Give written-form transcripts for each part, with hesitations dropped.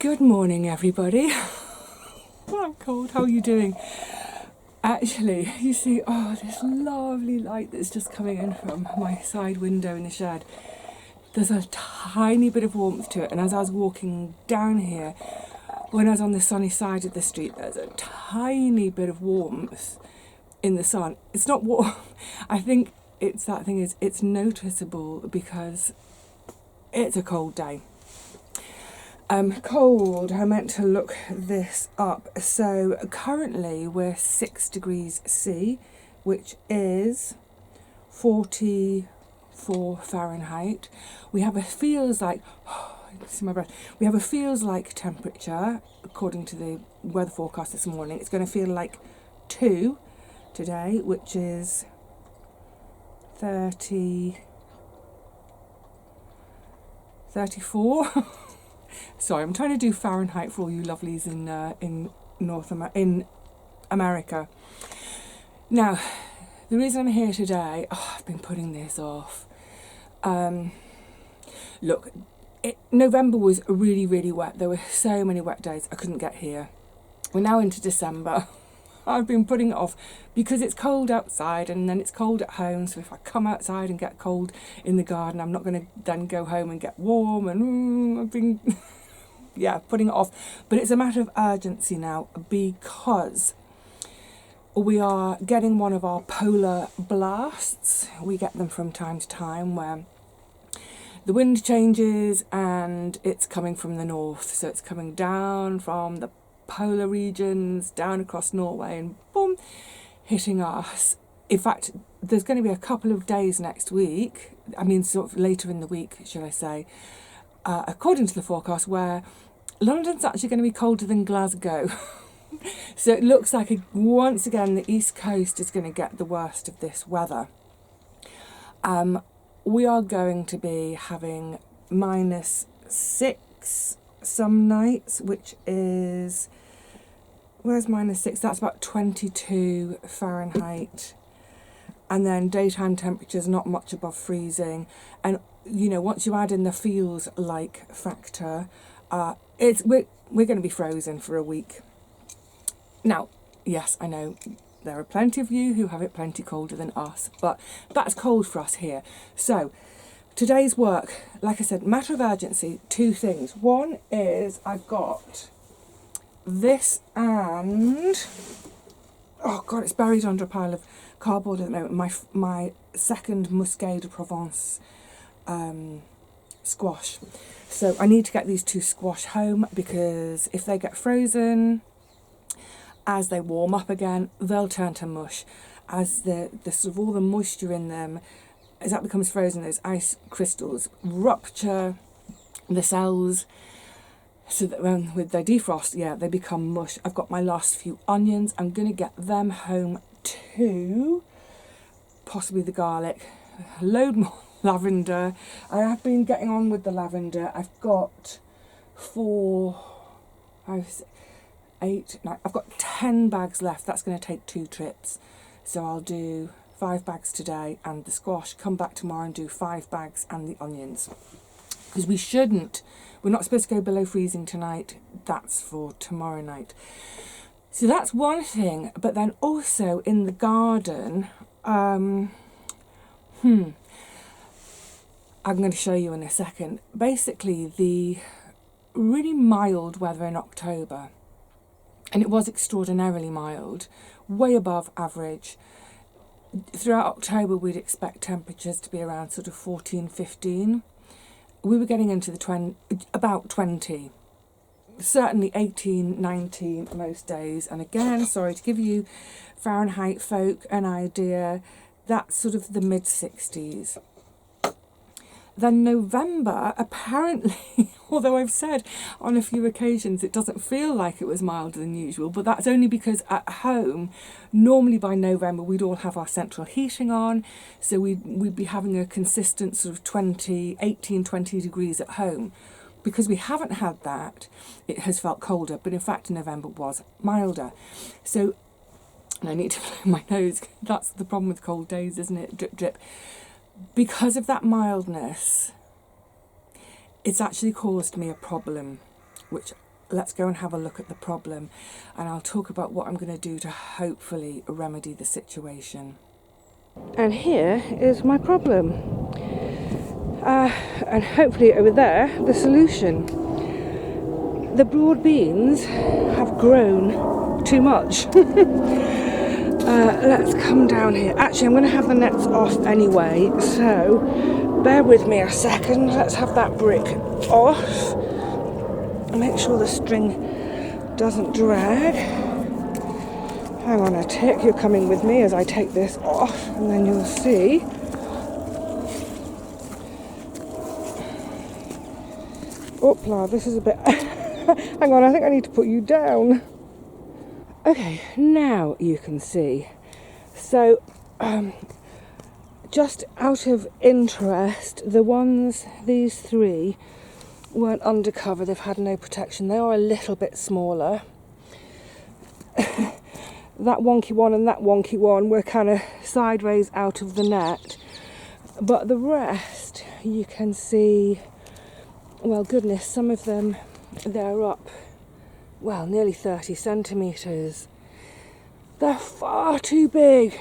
Good morning, everybody. I'm cold. How are you doing? Actually, you see, this lovely light that's just coming in from my side window in the shed. There's a tiny bit of warmth to it, and as I was walking down here, when I was on the sunny side of the street, there's a tiny bit of warmth in the sun. It's not warm. I think it's that thing is it's noticeable because it's a cold day. Cold, I meant to look this up. So currently we're 6 degrees C, which is 44 Fahrenheit. We have a feels like, see my breath. We have a feels like temperature, according to the weather forecast this morning. It's going to feel like 2 today, which is 34. Sorry, I'm trying to do Fahrenheit for all you lovelies in America. Now, the reason I'm here today, I've been putting this off. Look, November was really, really wet. There were so many wet days. I couldn't get here. We're now into December. I've been putting it off because it's cold outside and then it's cold at home. So if I come outside and get cold in the garden, I'm not going to then go home and get warm. And I've been, putting it off. But it's a matter of urgency now because we are getting one of our polar blasts. We get them from time to time where the wind changes and it's coming from the north. So it's coming down from the polar regions down across Norway and boom, hitting us. In fact, there's going to be a couple of days next week, sort of later in the week, should I say, according to the forecast, where London's actually going to be colder than Glasgow. So it looks like once again the East Coast is going to get the worst of this weather. We are going to be having -6 some nights, which is, where's -6? That's about 22 Fahrenheit. And then daytime temperatures not much above freezing. And once you add in the feels like factor, we're going to be frozen for a week. Now, yes, I know there are plenty of you who have it plenty colder than us, but that's cold for us here. So today's work, like I said, matter of urgency, 2 things. One is I've got this and, oh God, it's buried under a pile of cardboard at the moment, my second Muscat de Provence squash. So I need to get these 2 squash home because if they get frozen, as they warm up again, they'll turn to mush. As the sort of all the moisture in them, as that becomes frozen, those ice crystals rupture the cells so that when with their defrost, they become mush. I've got my last few onions. I'm going to get them home too. Possibly the garlic. A load more lavender. I have been getting on with the lavender. I've got I've got 10 bags left. That's going to take 2 trips. So I'll do 5 bags today and the squash, come back tomorrow and do 5 bags and the onions. Because we're not supposed to go below freezing tonight. That's for tomorrow night. So that's one thing. But then also in the garden, I'm going to show you in a second. Basically, the really mild weather in October, and it was extraordinarily mild, way above average. Throughout October, we'd expect temperatures to be around sort of 14, 15. We were getting into about 20. Certainly 18, 19 most days. And again, sorry to give you Fahrenheit folk an idea, that's sort of the mid-60s. Then November, apparently, although I've said on a few occasions it doesn't feel like it was milder than usual, but that's only because at home, normally by November we'd all have our central heating on, so we'd be having a consistent sort of 18, 20 degrees at home. Because we haven't had that, it has felt colder, but in fact November was milder. So, and I need to blow my nose, that's the problem with cold days, isn't it? Drip, drip. Because of that mildness, it's actually caused me a problem, which let's go and have a look at the problem, and I'll talk about what I'm going to do to hopefully remedy the situation. And here is my problem, and hopefully over there the solution. The broad beans have grown too much. Let's come down here. Actually, I'm going to have the nets off anyway, so bear with me a second. Let's have that brick off. Make sure the string doesn't drag. Hang on a tick, you're coming with me as I take this off, and then you'll see. Oopla, this is a bit... Hang on, I think I need to put you down. Okay, now you can see. So, just out of interest, these three weren't undercover, they've had no protection. They are a little bit smaller. That wonky one and that wonky one were kind of sideways out of the net. But the rest, you can see, well, goodness, some of them, they're up, well, nearly 30 centimetres. They're far too big.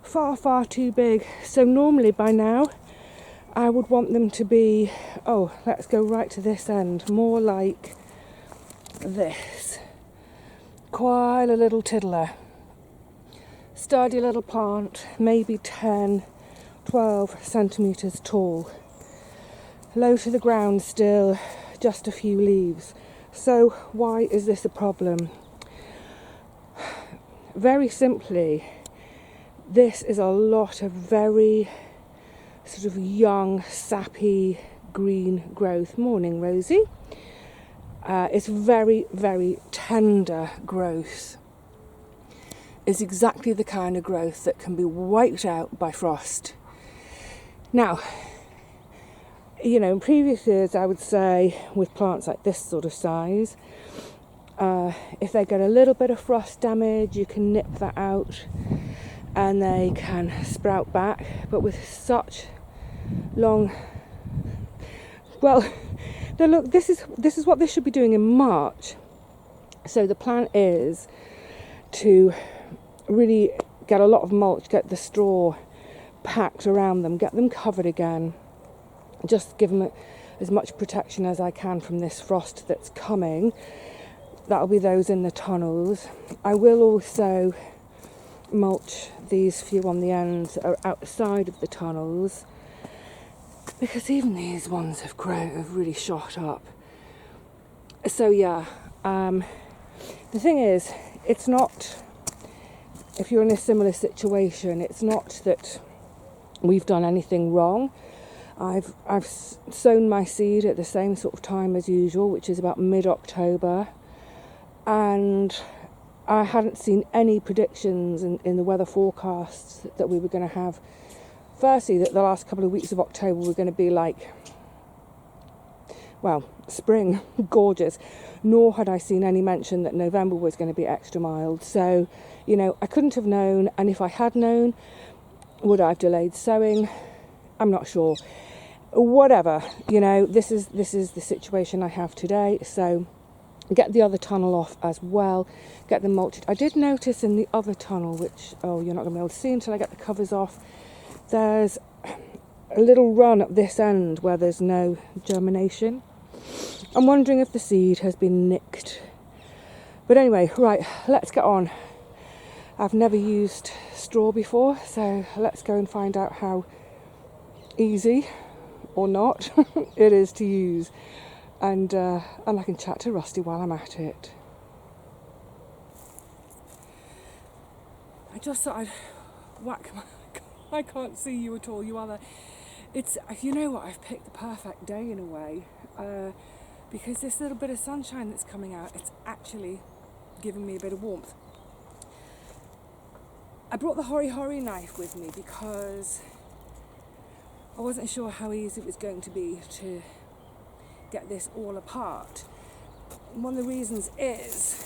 Far too big. So normally by now, I would want them to be, oh, let's go right to this end, more like this. Quite a little tiddler. Sturdy little plant, maybe 10, 12 centimetres tall. Low to the ground still, just a few leaves. So why is this a problem? Very simply, this is a lot of very sort of young, sappy, green growth. Morning, Rosie. It's very, very tender growth. It's exactly the kind of growth that can be wiped out by frost. Now, you know, in previous years, I would say with plants like this sort of size, if they get a little bit of frost damage, you can nip that out and they can sprout back. But with such long, well, now look, this is what they should be doing in March. So the plan is to really get a lot of mulch, get the straw packed around them, get them covered again, just give them as much protection as I can from this frost that's coming. That'll be those in the tunnels. I will also mulch these few on the ends that are outside of the tunnels, because even these ones have really shot up. So yeah, the thing is, it's not, if you're in a similar situation, it's not that we've done anything wrong. I've sown my seed at the same sort of time as usual, which is about mid-October, and I hadn't seen any predictions in the weather forecasts that we were going to have. Firstly, that the last couple of weeks of October were going to be like, well, spring, gorgeous. Nor had I seen any mention that November was going to be extra mild. So, you know, I couldn't have known. And if I had known, would I have delayed sowing? I'm not sure. Whatever, you know, this is the situation I have today. So get the other tunnel off as well. Get them mulched. I did notice in the other tunnel, which, oh, you're not going to be able to see until I get the covers off, there's a little run at this end where there's no germination. I'm wondering if the seed has been nicked. But anyway, right, let's get on. I've never used straw before, so let's go and find out how easy or not it is to use. And I can chat to Rusty while I'm at it. I just thought I'd whack my... I can't see you at all, you are there. It's, you know what, I've picked the perfect day in a way, because this little bit of sunshine that's coming out, it's actually giving me a bit of warmth. I brought the hori knife with me because I wasn't sure how easy it was going to be to get this all apart. And one of the reasons is,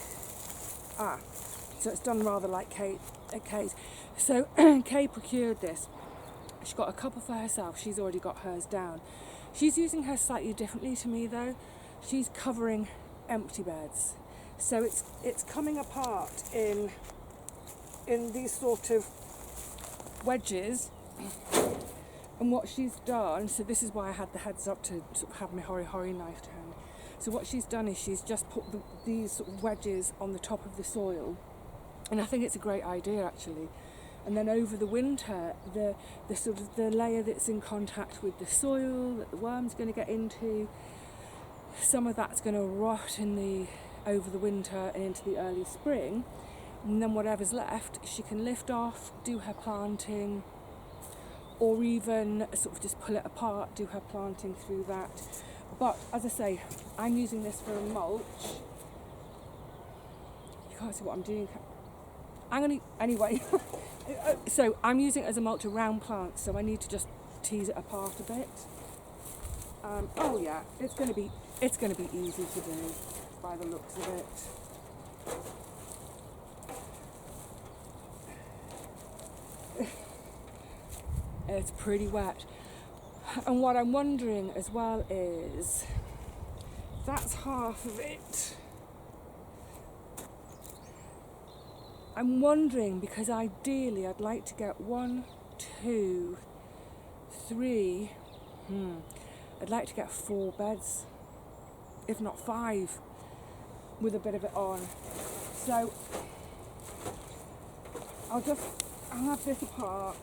so it's done rather like Kay's. So Kay procured this. She got a couple for herself. She's already got hers down. She's using hers slightly differently to me though. She's covering empty beds. So it's coming apart in these sort of wedges. And what she's done, so this is why I had the heads up to sort of have my hori knife to hand. So what she's done is she's just put these sort of wedges on the top of the soil, and I think it's a great idea actually. And then over the winter, the sort of the layer that's in contact with the soil that the worm's going to get into, some of that's going to rot over the winter and into the early spring, and then whatever's left she can lift off, do her planting, or even sort of just pull it apart, do her planting through that. But as I say, I'm using this for a mulch. You can't see what I'm doing. Anyway, so I'm using it as a mulch around plants, so I need to just tease it apart a bit. Oh yeah, it's going to be easy to do by the looks of it. It's pretty wet. And what I'm wondering as well is, that's half of it. I'm wondering, because ideally I'd like to get 1, 2, 3, I'd like to get 4 beds, if not 5, with a bit of it on. So I'll have this apart,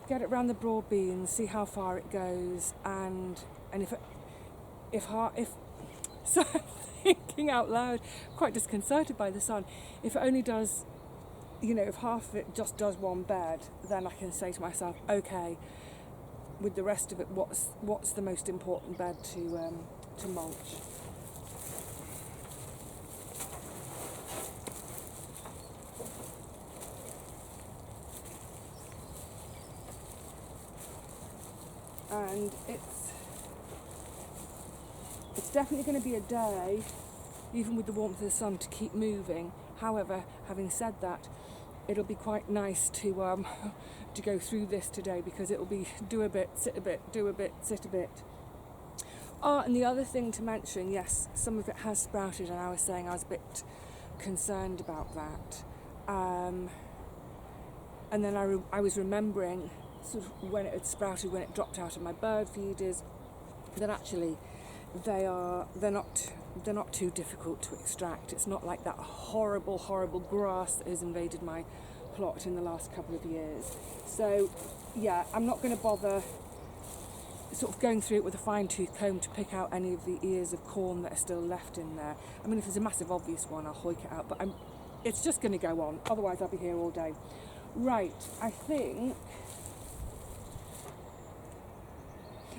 get it round the broad beans, see how far it goes, and if so I'm thinking out loud, quite disconcerted by the sun. If it only does, if half of it just does 1 bed, then I can say to myself, okay, with the rest of it, what's the most important bed to mulch? And it's definitely going to be a day, even with the warmth of the sun, to keep moving. However, having said that, it'll be quite nice to go through this today, because it'll be do a bit, sit a bit, do a bit, sit a bit. And the other thing to mention, yes, some of it has sprouted, and I was saying I was a bit concerned about that. And then I was remembering sort of when it had sprouted, when it dropped out of my bird feeders, that actually they're not too difficult to extract. It's not like that horrible grass that has invaded my plot in the last couple of years. So yeah, I'm not going to bother sort of going through it with a fine-tooth comb to pick out any of the ears of corn that are still left in there. I mean, if there's a massive obvious one, I'll hoik it out, but it's just going to go on, otherwise I'll be here all day. Right, I think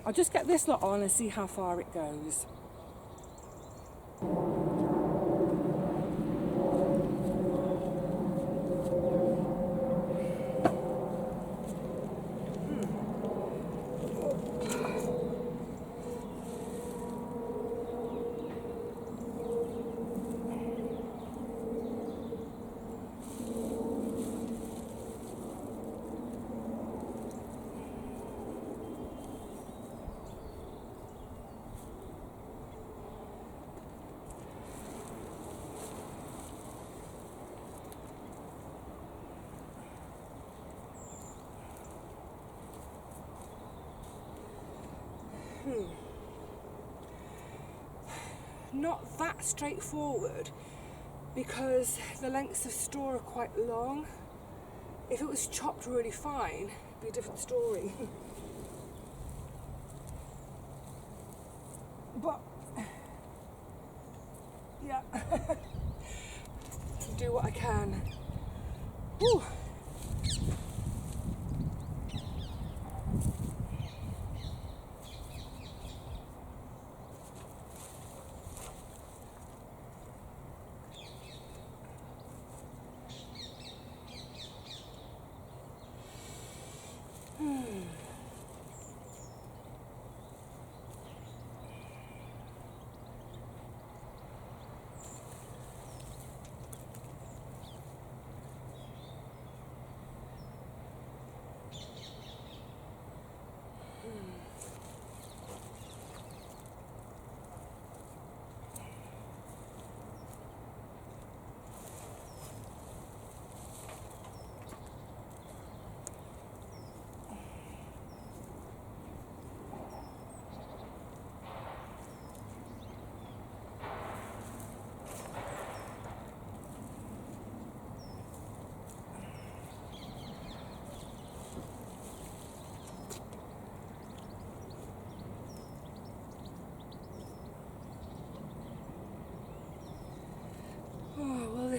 I'll just get this lot on and see how far it goes. Not that straightforward, because the lengths of straw are quite long. If it was chopped really fine, it'd be a different story. But yeah, do what I can. Whew.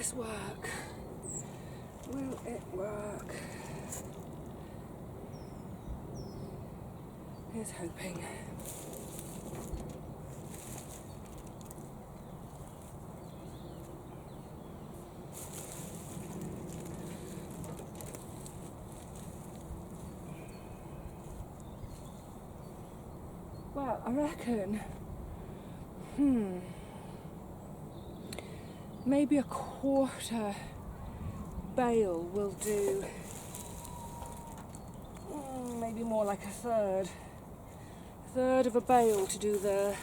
this work? Will it work? Here's hoping. Well, I reckon, maybe a quarter bale will do. Maybe more like a third of a bale to do the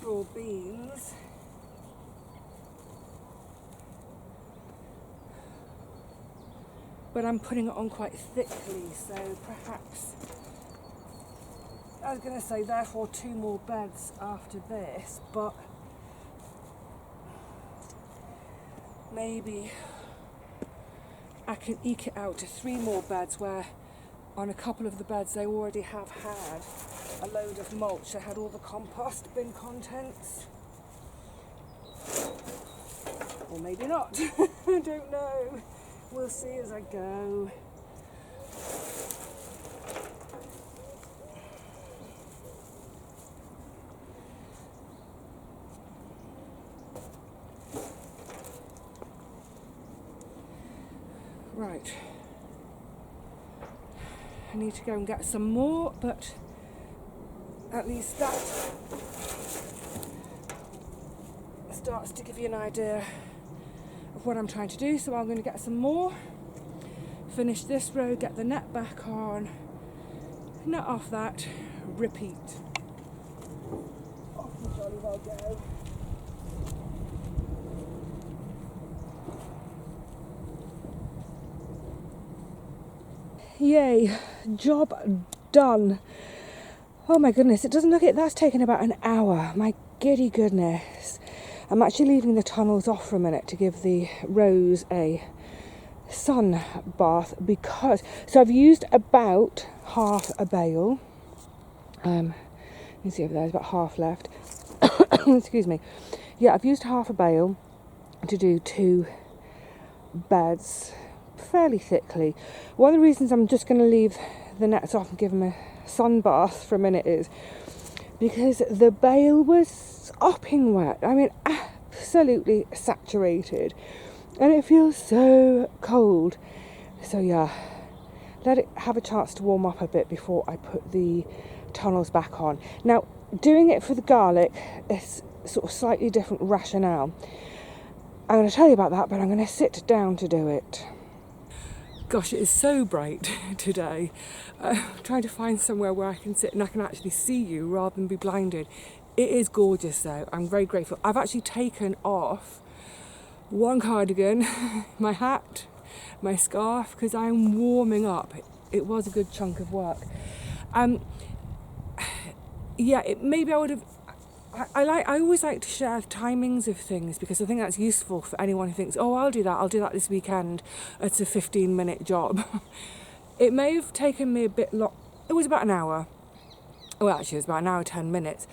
broad beans. But I'm putting it on quite thickly, so perhaps, I was going to say therefore 2 more beds after this, but maybe I can eke it out to 3 more beds, where on a couple of the beds they already have had a load of mulch. They had all the compost bin contents. Or maybe not. I don't know. We'll see as I go. Right. I need to go and get some more, but at least that starts to give you an idea of what I'm trying to do. So I'm going to get some more, finish this row, get the net back on, net off that, repeat. Off we jolly well go. Yay, job done. Oh my goodness, it doesn't look it. That's taken about an hour. My giddy goodness. I'm actually leaving the tunnels off for a minute to give the rows a sun bath, because so I've used about half a bale. You can see over there's about half left. Excuse me. Yeah, I've used half a bale to do 2 beds fairly thickly. One of the reasons I'm just going to leave the nets off and give them a sun bath for a minute is because the bale was sopping wet. I mean, absolutely saturated, and it feels so cold. So yeah, let it have a chance to warm up a bit before I put the tunnels back on. Now, doing it for the garlic is sort of slightly different rationale. I'm going to tell you about that, but I'm going to sit down to do it. Gosh, it is so bright today. I'm trying to find somewhere where I can sit and I can actually see you rather than be blinded. It is gorgeous though. I'm very grateful. I've actually taken off one cardigan, my hat, my scarf, because I'm warming up. It was a good chunk of work. Maybe I would have. I always like to share timings of things, because I think that's useful for anyone who thinks, oh, I'll do that this weekend. It's a 15-minute job. It may have taken me a bit long. It was about an hour. Well, actually, it was about an hour, 10 minutes.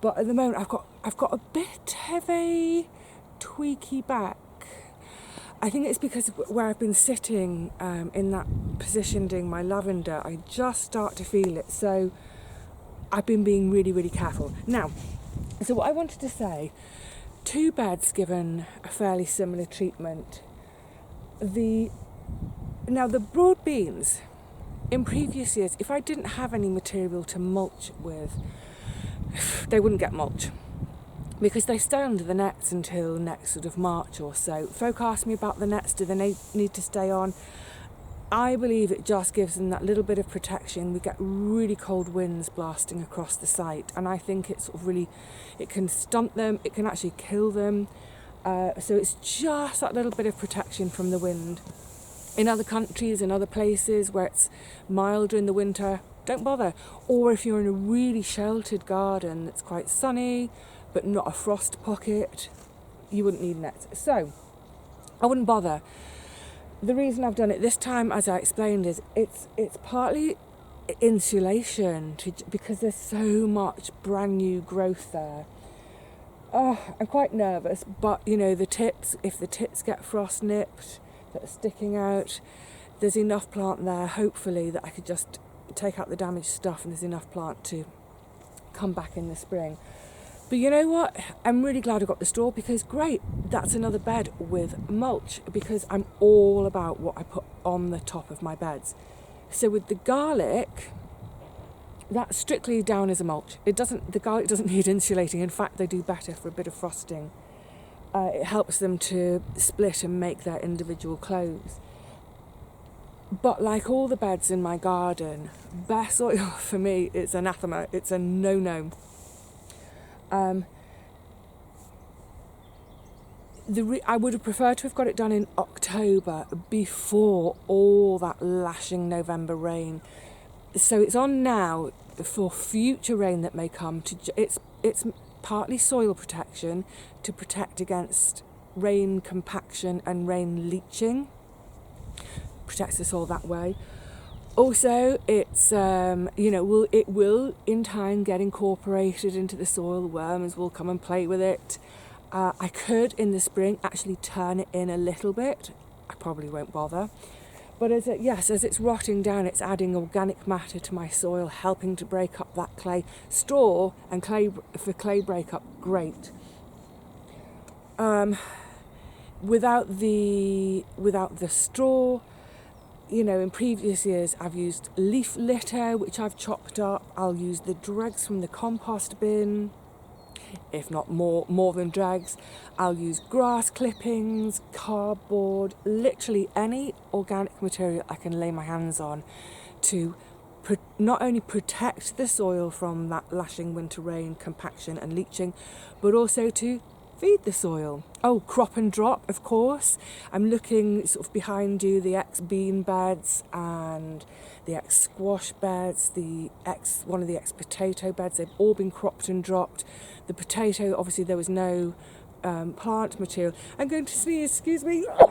But at the moment, I've got a bit of a tweaky back. I think it's because of where I've been sitting in that position doing my lavender. I just start to feel it. So I've been being really, really careful. Now, so what I wanted to say, 2 beds given a fairly similar treatment. The broad beans, in previous years, if I didn't have any material to mulch with, they wouldn't get mulch, because they stay under the nets until next sort of March or so. Folk ask me about the nets, do they need to stay on? I believe it just gives them that little bit of protection. We get really cold winds blasting across the site, and I think it's sort of really, it can stunt them, it can actually kill them. So it's just that little bit of protection from the wind. In other countries, in other places where it's milder in the winter, don't bother. Or if you're in a really sheltered garden that's quite sunny, but not a frost pocket, you wouldn't need nets. So I wouldn't bother. The reason I've done it this time, as I explained, is it's partly insulation, because there's so much brand new growth there. I'm quite nervous, but you know, the tips, if the tips get frost nipped, that are sticking out, there's enough plant there, hopefully, that I could just take out the damaged stuff and there's enough plant to come back in the spring. But you know what? I'm really glad I got the straw, because great, that's another bed with mulch, because I'm all about what I put on the top of my beds. So with the garlic, that's strictly down as a mulch. The garlic doesn't need insulating. In fact, they do better for a bit of frosting. It helps them to split and make their individual clothes. But like all the beds in my garden, bare soil for me, it's anathema. It's a no-no. I would have preferred to have got it done in October, before all that lashing November rain. So it's on now for future rain that may come. It's partly soil protection to protect against rain compaction and rain leaching. Protects the soil that way. Also, it's it will in time get incorporated into the soil. Worms will come and play with it. I could in the spring actually turn it in a little bit. I probably won't bother. But as it's rotting down, it's adding organic matter to my soil, helping to break up that clay. Straw and clay, for clay breakup, great. Without the straw, you know, in previous years I've used leaf litter, which I've chopped up. I'll use the dregs from the compost bin, if not more than dregs. I'll use grass clippings, cardboard, literally any organic material I can lay my hands on to not only protect the soil from that lashing winter rain, compaction and leaching, but also to feed the soil. Oh, crop and drop, of course. I'm looking sort of behind you, the ex-bean beds and the ex-squash beds, one of the ex-potato beds. They've all been cropped and dropped. The potato, obviously there was no plant material. I'm going to sneeze, excuse me. I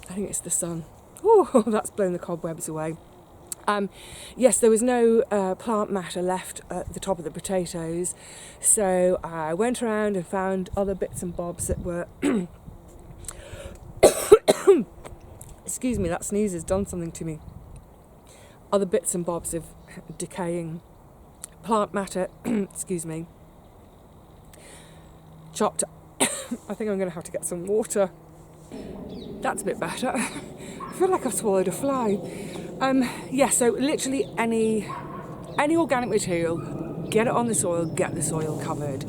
think it's the sun. Oh, that's blown the cobwebs away. Yes, there was no plant matter left at the top of the potatoes, so I went around and found other bits and bobs that were excuse me, that sneeze has done something to me. Other bits and bobs of decaying plant matter, excuse me, chopped. I think I'm going to have to get some water. That's a bit better. I feel like I've swallowed a fly. So literally any organic material, get it on the soil, get the soil covered.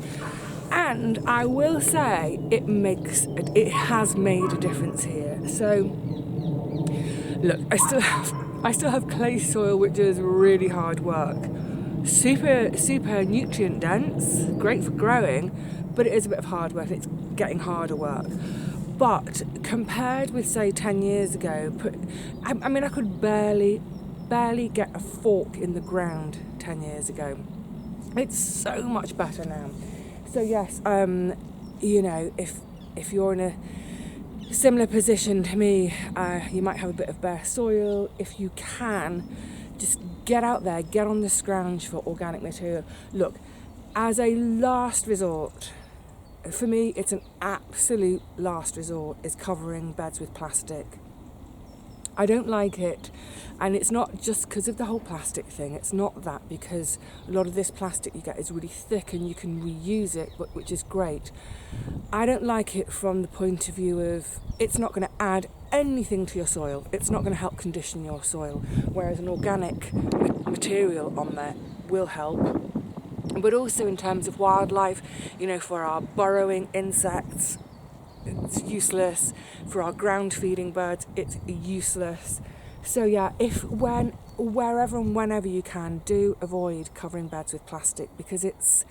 And I will say it has made a difference here. So look, I still have clay soil, which is really hard work. Super nutrient dense, great for growing, but it is a bit of hard work. It's getting harder work. But compared with, say, 10 years ago, I could barely get a fork in the ground 10 years ago. It's so much better now. So yes, if you're in a similar position to me, you might have a bit of bare soil. If you can, just get out there, get on the scrounge for organic material. Look, as a last resort, for me, it's an absolute last resort, is covering beds with plastic. I don't like it, and it's not just because of the whole plastic thing. It's not that, because a lot of this plastic you get is really thick and you can reuse it, which is great. I don't like it from the point of view of it's not going to add anything to your soil. It's not going to help condition your soil, whereas an organic material on there will help. But also in terms of wildlife, for our burrowing insects, it's useless. For our ground feeding birds, it's useless. So yeah, wherever and whenever you can, do avoid covering beds with plastic, because it's,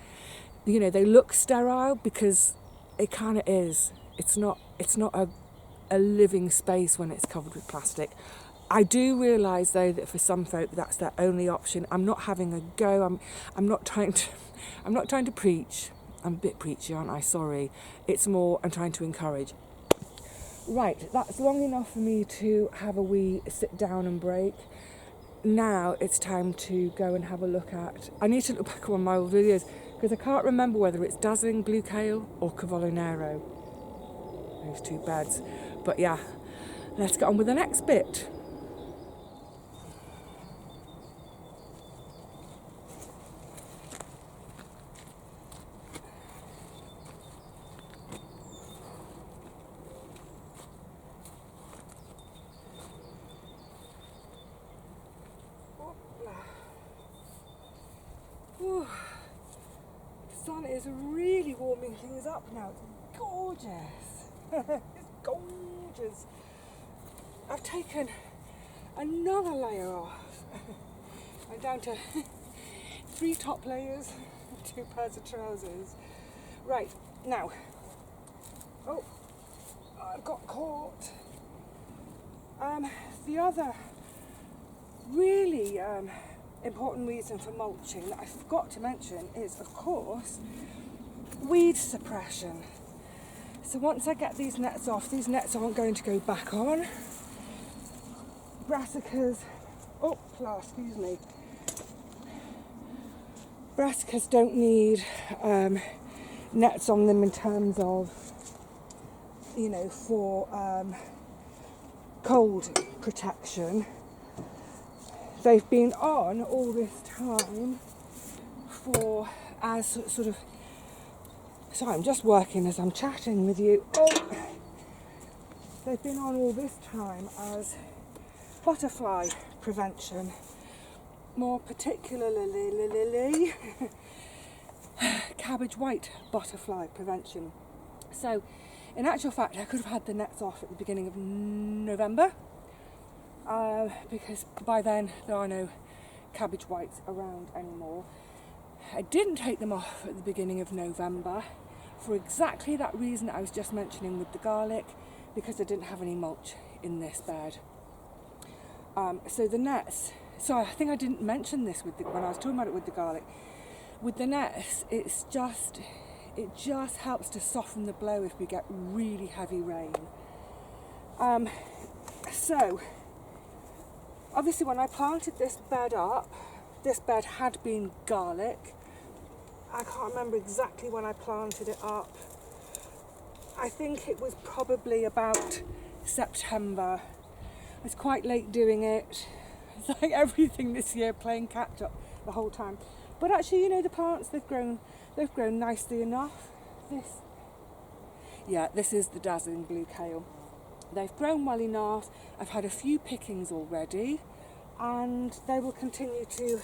they look sterile because it kind of is. It's not a living space when it's covered with plastic. I do realise though that for some folk that's their only option. I'm not having a go. I'm not trying to preach. I'm a bit preachy, aren't I? Sorry. It's more I'm trying to encourage. Right, that's long enough for me to have a wee sit down and break. Now it's time to go and have a look at... I need to look back on my old videos because I can't remember whether it's dazzling blue kale or cavallo nero. Those two beds. But yeah, let's get on with the next bit. Ooh, the sun is really warming things up now. It's gorgeous. It's gorgeous. I've taken another layer off. I'm down to 3 top layers, 2 pairs of trousers. Right, now. Oh, I've got caught. The other really important reason for mulching that I forgot to mention is, of course, weed suppression. So once I get these nets off, these nets aren't going to go back on. Brassicas, excuse me. Brassicas don't need nets on them in terms of, you know, for cold protection. They've been on all this time for, as sort of, sorry, I'm just working as I'm chatting with you. They've been on all this time as butterfly prevention, more particularly cabbage white butterfly prevention. So, in actual fact, I could have had the nets off at the beginning of November. Because by then there are no cabbage whites around anymore. I didn't take them off at the beginning of November for exactly that reason I was just mentioning with the garlic, because I didn't have any mulch in this bed. So the nets, I think I didn't mention this when I was talking about it with the garlic. With the nets, it just helps to soften the blow if we get really heavy rain. So obviously when I planted this bed up, this bed had been garlic. I can't remember exactly when I planted it up. I think it was probably about September. I was quite late doing it. It's like everything this year, playing catch up the whole time. But actually, you know, the plants, they've grown nicely enough. This is the dazzling blue kale. They've grown well enough. I've had a few pickings already, and they will continue to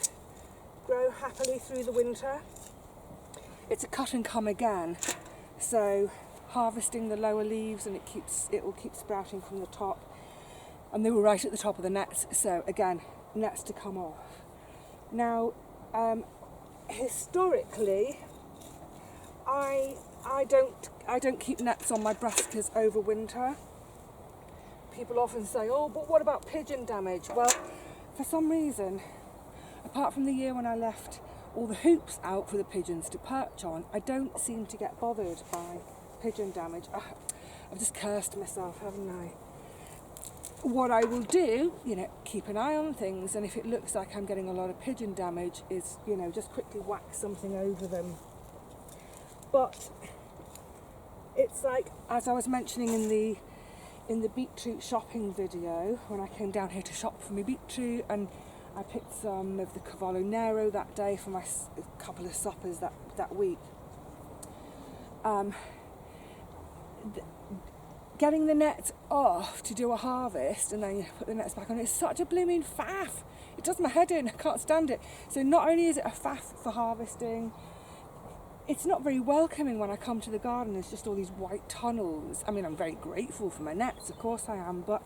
grow happily through the winter. It's a cut and come again, so harvesting the lower leaves, and it will keep sprouting from the top. And they were right at the top of the nets, so again, nets to come off. Now, historically, I don't keep nets on my brassicas over winter. People often say, but what about pigeon damage? Well, for some reason, apart from the year when I left all the hoops out for the pigeons to perch on, I don't seem to get bothered by pigeon damage. I've just cursed myself, haven't I? What I will do, keep an eye on things, and if it looks like I'm getting a lot of pigeon damage, is, just quickly whack something over them. But it's like, as I was mentioning in the beetroot shopping video, when I came down here to shop for my beetroot, and I picked some of the cavallo nero that day for my couple of suppers that week. Getting the nets off to do a harvest and then put the nets back on, it's such a blooming faff. It does my head in, I can't stand it. So not only is it a faff for harvesting, it's not very welcoming when I come to the garden. There's just all these white tunnels. I mean, I'm very grateful for my nets, of course I am, but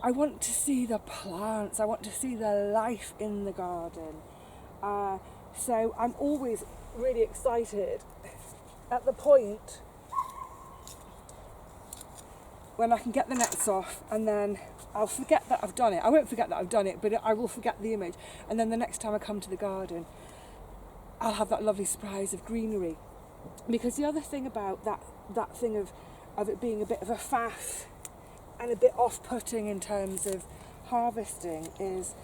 I want to see the plants. I want to see the life in the garden. So I'm always really excited at the point when I can get the nets off, and then I'll forget that I've done it. I won't forget that I've done it, but I will forget the image. And then the next time I come to the garden, I'll have that lovely surprise of greenery. Because the other thing about that thing of of it being a bit of a faff and a bit off-putting in terms of harvesting is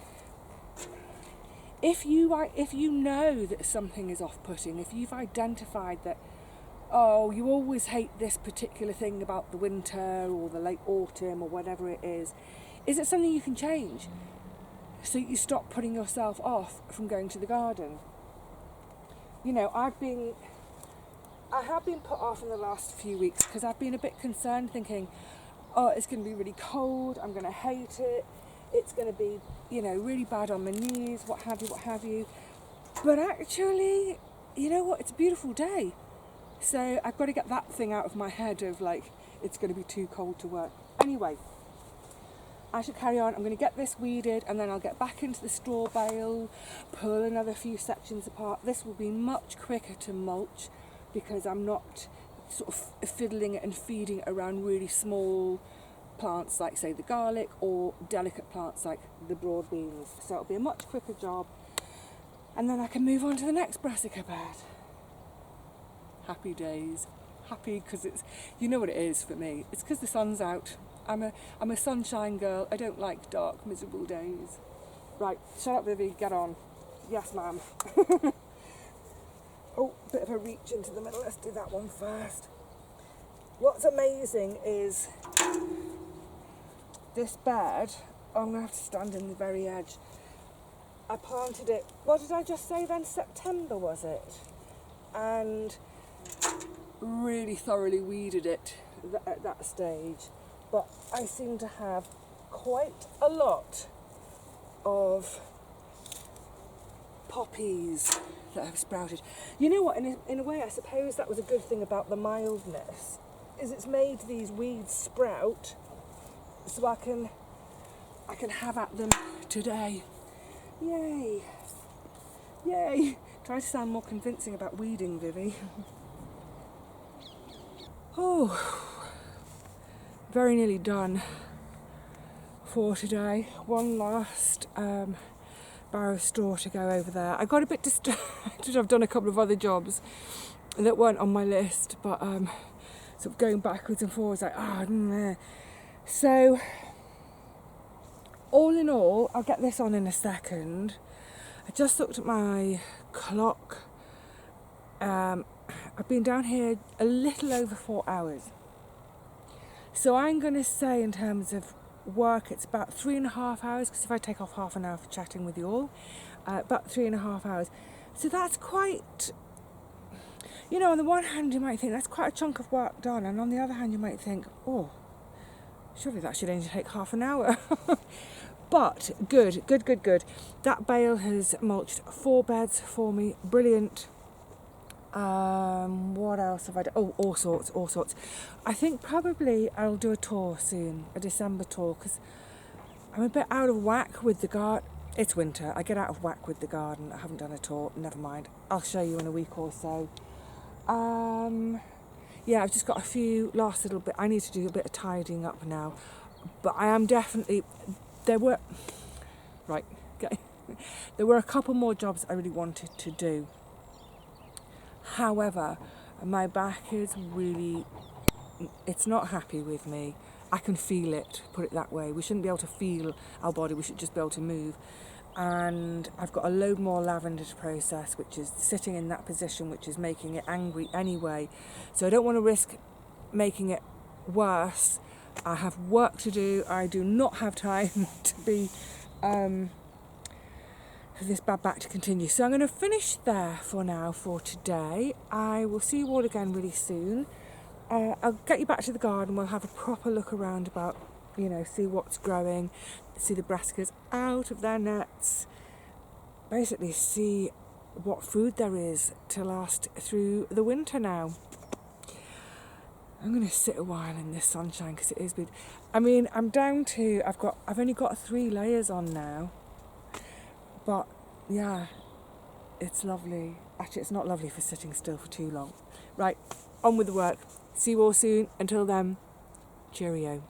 if you know that something is off-putting, if you've identified that, oh, you always hate this particular thing about the winter or the late autumn or whatever it is it something you can change so you stop putting yourself off from going to the garden? You know, I have been put off in the last few weeks because I've been a bit concerned, thinking, oh, it's going to be really cold, I'm going to hate it, it's going to be, you know, really bad on my knees, what have you. But actually, you know what, it's a beautiful day. So I've got to get that thing out of my head of like, it's going to be too cold to work. Anyway, I should carry on. I'm going to get this weeded and then I'll get back into the straw bale, pull another few sections apart. This will be much quicker to mulch because I'm not sort of fiddling it and feeding it around really small plants like, say, the garlic, or delicate plants like the broad beans. So it'll be a much quicker job. And then I can move on to the next brassica bed. Happy days. Happy because it's, you know what it is for me. It's because the sun's out. I'm a sunshine girl. I don't like dark, miserable days. Right, shut up, Vivi, get on. Yes, ma'am. Oh, bit of a reach into the middle. Let's do that one first. What's amazing is this bed. Oh, I'm going to have to stand in the very edge. I planted it, what did I just say then? September, was it? And really thoroughly weeded it at that stage. But I seem to have quite a lot of poppies that have sprouted. You know what, in a way I suppose that was a good thing about the mildness, is it's made these weeds sprout so I can have at them today. Yay. Yay. Try to sound more convincing about weeding, Vivi. Oh, very nearly done for today. One last barrow of straw to go over there. I got a bit distracted. I've done a couple of other jobs that weren't on my list, but sort of going backwards and forwards, like, So, all in all, I'll get this on in a second. I just looked at my clock. I've been down here a little over 4 hours. So I'm going to say, in terms of work, it's about 3.5 hours, because if I take off half an hour for chatting with you all, about 3.5 hours. So that's quite, you know, on the one hand you might think that's quite a chunk of work done, and on the other hand you might think, oh, surely that should only take half an hour. But good. That bale has mulched 4 beds for me, brilliant. What else have I done? Oh, all sorts. I think probably I'll do a tour soon, a December tour, because I'm a bit out of whack with the garden. It's winter, I get out of whack with the garden. I haven't done a tour, never mind. I'll show you in a week or so. Yeah, I've just got a few last little bit. I need to do a bit of tidying up now, but I am definitely, there were a couple more jobs I really wanted to do. However, my back is really, it's not happy with me. I can feel it, put it that way. We shouldn't be able to feel our body, we should just be able to move. And I've got a load more lavender to process, which is sitting in that position, which is making it angry anyway. So I don't want to risk making it worse. I have work to do. I do not have time to be for this bad back to continue. So I'm going to finish there for now for today. I will see you all again really soon. I'll get you back to the garden. We'll have a proper look around about, you know, see what's growing, see the brassicas out of their nets, basically see what food there is to last through the winter now. I'm going to sit a while in this sunshine because it is good. I mean, I'm down to, I've only got 3 layers on now, but yeah, it's lovely. Actually, it's not lovely for sitting still for too long. Right, on with the work. See you all soon. Until then, cheerio.